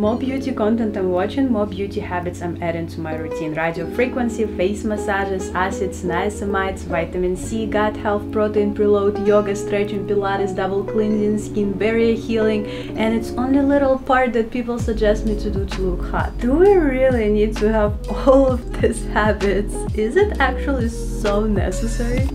More beauty content I'm watching, more beauty habits I'm adding to my routine. Radio frequency, face massages, acids, niacinamides, vitamin C, gut health, protein preload, yoga, stretching, pilates, double cleansing, skin barrier healing, and it's only little part that people suggest me to do to look hot. Do we really need to have all of these habits? Is it actually so necessary?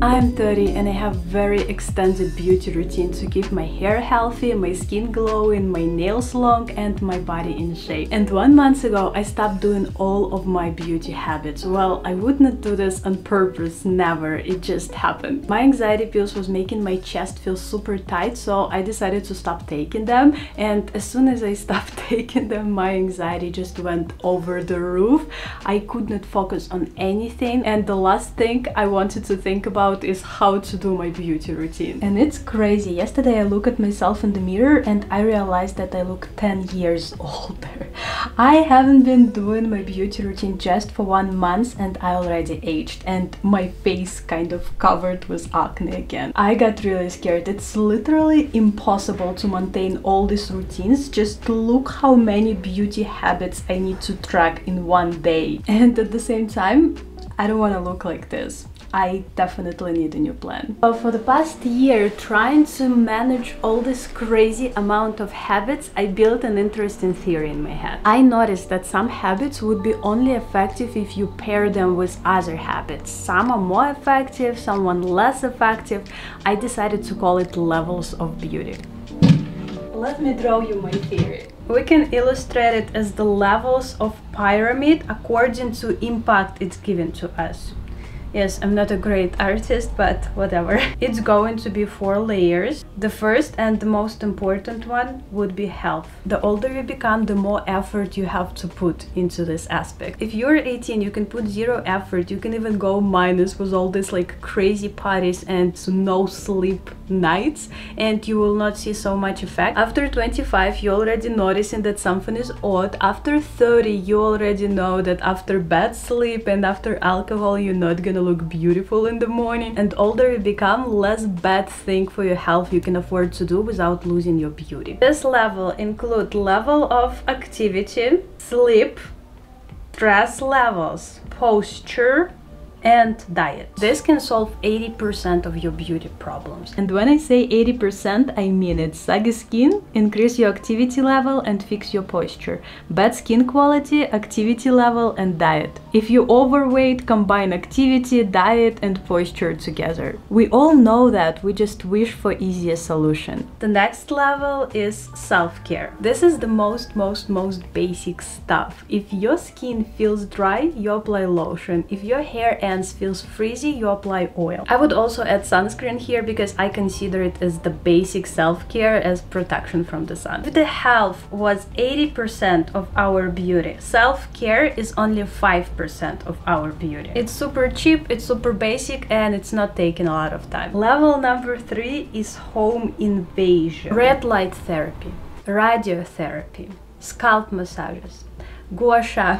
I'm 30 and I have very extended beauty routine to keep my hair healthy, my skin glowing, my nails long and my body in shape. And 1 month ago I stopped doing all of my beauty habits. Well, I would not do this on purpose, never, it just happened. My anxiety pills was making my chest feel super tight, so I decided to stop taking them, and as soon as I stopped taking them, my anxiety just went over the roof. I could not focus on anything, and the last thing I wanted to think about is how to do my beauty routine. And it's crazy. Yesterday I looked at myself in the mirror and I realized that I look 10 years older. I haven't been doing my beauty routine just for 1 month and I already aged, and my face kind of covered with acne again. I got really scared. It's literally impossible to maintain all these routines. Just look how many beauty habits I need to track in one day. And at the same time, I don't want to look like this. I definitely need a new plan. So for the past year, trying to manage all this crazy amount of habits, I built an interesting theory in my head. I noticed that some habits would be only effective if you pair them with other habits. Some are more effective, some are less effective. I decided to call it levels of beauty. Let me draw you my theory. We can illustrate it as the levels of pyramid according to impact it's given to us. Yes, I'm not a great artist, but whatever. It's going to be 4 layers. The first and the most important one would be health. The older you become, the more effort you have to put into this aspect. If you're 18, you can put 0 effort. You can even go minus with all these like crazy parties and no sleep nights, and you will not see so much effect. After 25, you're already noticing that something is odd. After 30, you already know that after bad sleep and after alcohol, you're not gonna look beautiful in the morning. And older you become, less bad thing for your health you can afford to do without losing your beauty. This level include level of activity, sleep, stress levels, posture, and diet. This can solve 80% of your beauty problems. And when I say 80%, I mean it. Saggy skin, increase your activity level and fix your posture. Bad skin quality, activity level and diet. If you're overweight, combine activity, diet and posture together. We all know that, we just wish for easier solution. The next level is self-care. This is the most basic stuff. If your skin feels dry, you apply lotion. If your hair feels frizzy, you apply oil. I would also add sunscreen here because I consider it as the basic self-care as protection from the sun. If the health was 80% of our beauty, self-care is only 5% of our beauty. It's super cheap, it's super basic, and it's not taking a lot of time. Level number 3 is home invasion. Red light therapy, radiotherapy, scalp massages, gua sha,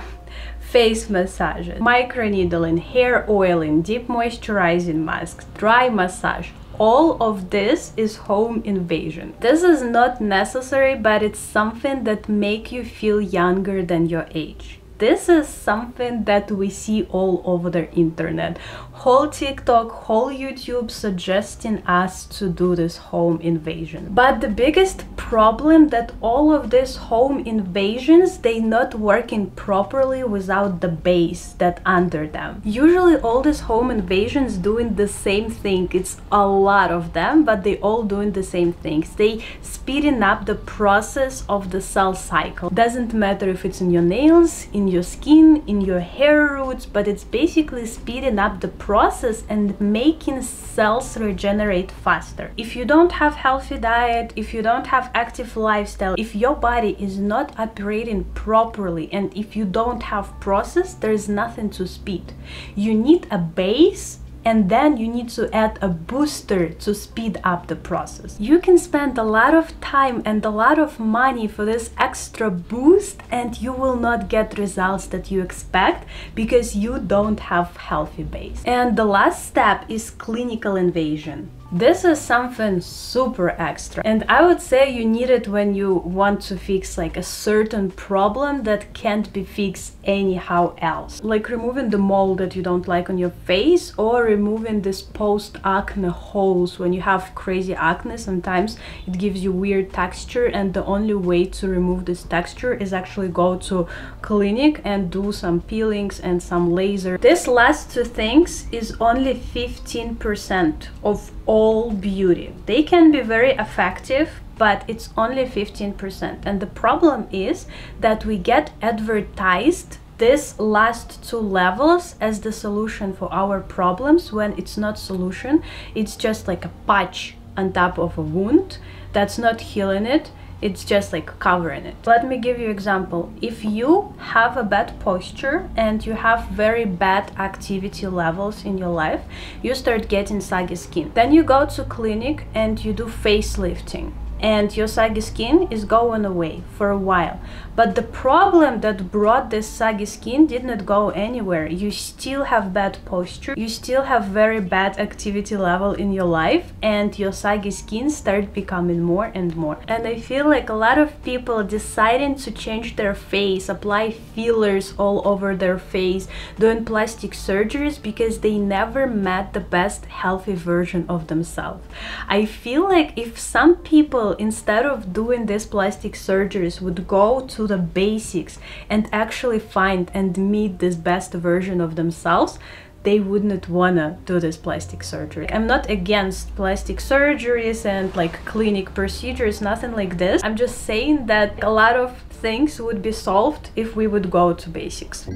face massages, microneedling, hair oiling, deep moisturizing masks, dry massage. All of this is home invasion. This is not necessary, but it's something that makes you feel younger than your age. This is something that we see all over the internet. Whole TikTok, whole YouTube suggesting us to do this home invasion. But the biggest problem that all of these home invasions, they not working properly without the base that under them. Usually all these home invasions doing the same thing. It's a lot of them, but they all doing the same things. They speeding up the process of the cell cycle. Doesn't matter if it's in your nails, in your skin, in your hair roots, but it's basically speeding up the process and making cells regenerate faster. If you don't have healthy diet, if you don't have active lifestyle, if your body is not operating properly, and if you don't have process, there is nothing to speed. You need a base, and then you need to add a booster to speed up the process. You can spend a lot of time and a lot of money for this extra boost, and you will not get results that you expect because you don't have healthy base. And the last step is clinical invasion. This is something super extra, and I would say you need it when you want to fix like a certain problem that can't be fixed anyhow else, like removing the mole that you don't like on your face, or removing this post-acne holes. When you have crazy acne, sometimes it gives you weird texture, and the only way to remove this texture is actually go to clinic and do some peelings and some laser. This last two things is only 15% of all beauty. They can be very effective, but it's only 15%. And the problem is that we get advertised this last two levels as the solution for our problems, when it's not solution. It's just like a patch on top of a wound that's not healing it. It's just like covering it. Let me give you an example. If you have a bad posture and you have very bad activity levels in your life, you start getting saggy skin. Then you go to clinic and you do facelifting, and your saggy skin is going away for a while. But the problem that brought this saggy skin did not go anywhere. You still have bad posture, you still have very bad activity level in your life, and your saggy skin start becoming more and more. And I feel like a lot of people deciding to change their face, apply fillers all over their face, doing plastic surgeries because they never met the best healthy version of themselves. I feel like if some people, instead of doing these plastic surgeries, would go to the basics and actually find and meet this best version of themselves, they wouldn't wanna do this plastic surgery. I'm not against plastic surgeries and like clinic procedures, nothing like this. I'm just saying that a lot of things would be solved if we would go to basics.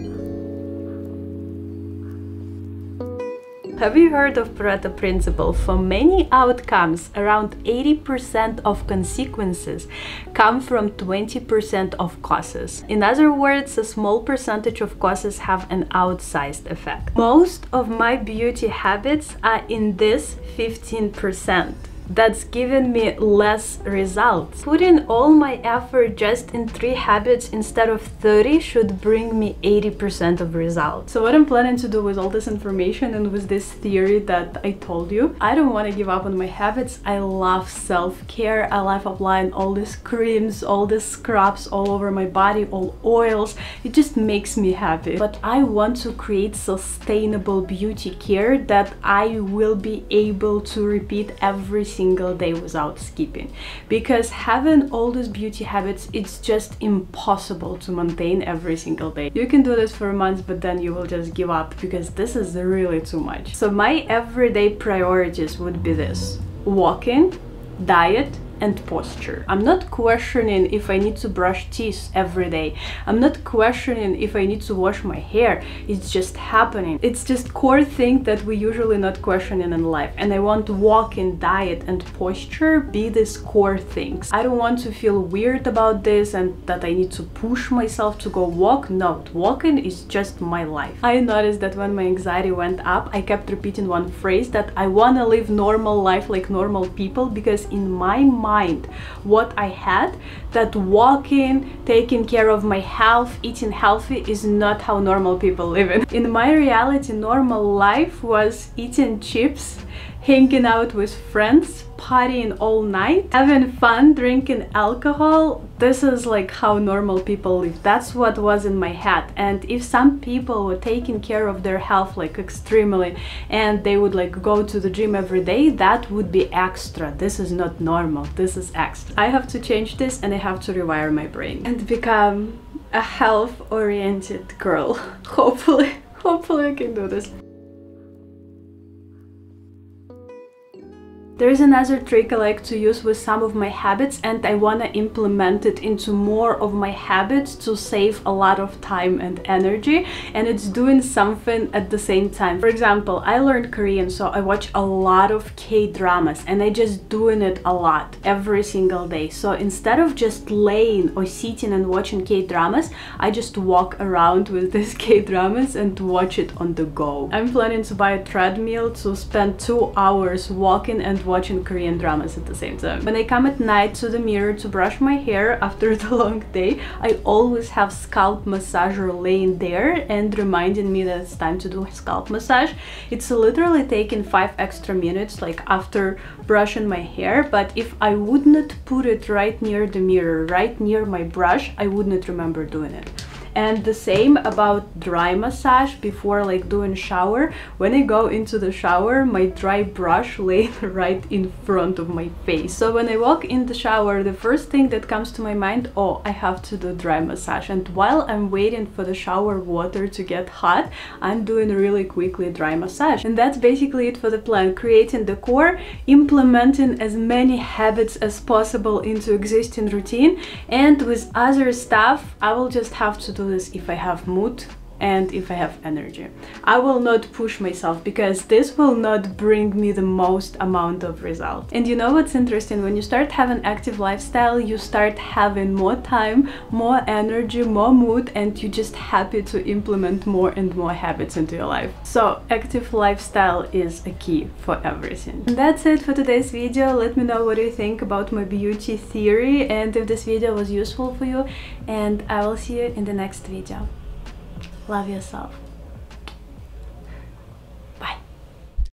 Have you heard of Pareto principle? For many outcomes, around 80% of consequences come from 20% of causes. In other words, a small percentage of causes have an outsized effect. Most of my beauty habits are in this 15%. That's given me less results. Putting all my effort just in 3 habits instead of 30 should bring me 80% of results. So what I'm planning to do with all this information and with this theory that I told you, I don't want to give up on my habits. I love self-care. I love applying all these creams, all these scrubs all over my body, all oils. It just makes me happy. But I want to create sustainable beauty care that I will be able to repeat every single day without skipping, because having all these beauty habits, it's just impossible to maintain every single day. You can do this for months, but then you will just give up because this is really too much. So my everyday priorities would be this: walking, diet, and posture. I'm not questioning if I need to brush teeth every day. I'm not questioning if I need to wash my hair. It's just happening. It's just core thing that we usually not questioning in life. And I want walking, diet, and posture be these core things. I don't want to feel weird about this and that I need to push myself to go walk. No, walking is just my life. I noticed that when my anxiety went up, I kept repeating one phrase, that I want to live normal life like normal people, because in my mind, what I had, that walking, taking care of my health, eating healthy is not how normal people live in. In my reality, normal life was eating chips, hanging out with friends, partying all night, having fun, drinking alcohol. This is like how normal people live. That's what was in my head. And if some people were taking care of their health like extremely, and they would like go to the gym every day, that would be extra. This is not normal. This is extra. I have to change this, and I have to rewire my brain and become a health-oriented girl. Hopefully I can do this. There is another trick I like to use with some of my habits, and I want to implement it into more of my habits to save a lot of time and energy, and it's doing something at the same time. For example, I learned Korean, so I watch a lot of K-dramas, and I just doing it a lot every single day. So instead of just laying or sitting and watching K-dramas, I just walk around with these K-dramas and watch it on the go. I'm planning to buy a treadmill to spend 2 hours walking and watching Korean dramas at the same time. When I come at night to the mirror to brush my hair after the long day, I always have scalp massager laying there and reminding me that it's time to do a scalp massage. It's literally taking 5 extra minutes like after brushing my hair, but if I would not put it right near the mirror, right near my brush, I would not remember doing it. And the same about dry massage before like doing shower. When I go into the shower, my dry brush lays right in front of my face. So when I walk in the shower, the first thing that comes to my mind, oh, I have to do dry massage. And while I'm waiting for the shower water to get hot, I'm doing really quickly dry massage. And that's basically it for the plan. Creating the core, implementing as many habits as possible into existing routine, and with other stuff, I will just have to do this if I have mood and if I have energy. I will not push myself because this will not bring me the most amount of result. And you know what's interesting? When you start having active lifestyle, you start having more time, more energy, more mood, and you're just happy to implement more and more habits into your life. So active lifestyle is a key for everything. And that's it for today's video. Let me know what you think about my beauty theory and if this video was useful for you, and I will see you in the next video. Love yourself.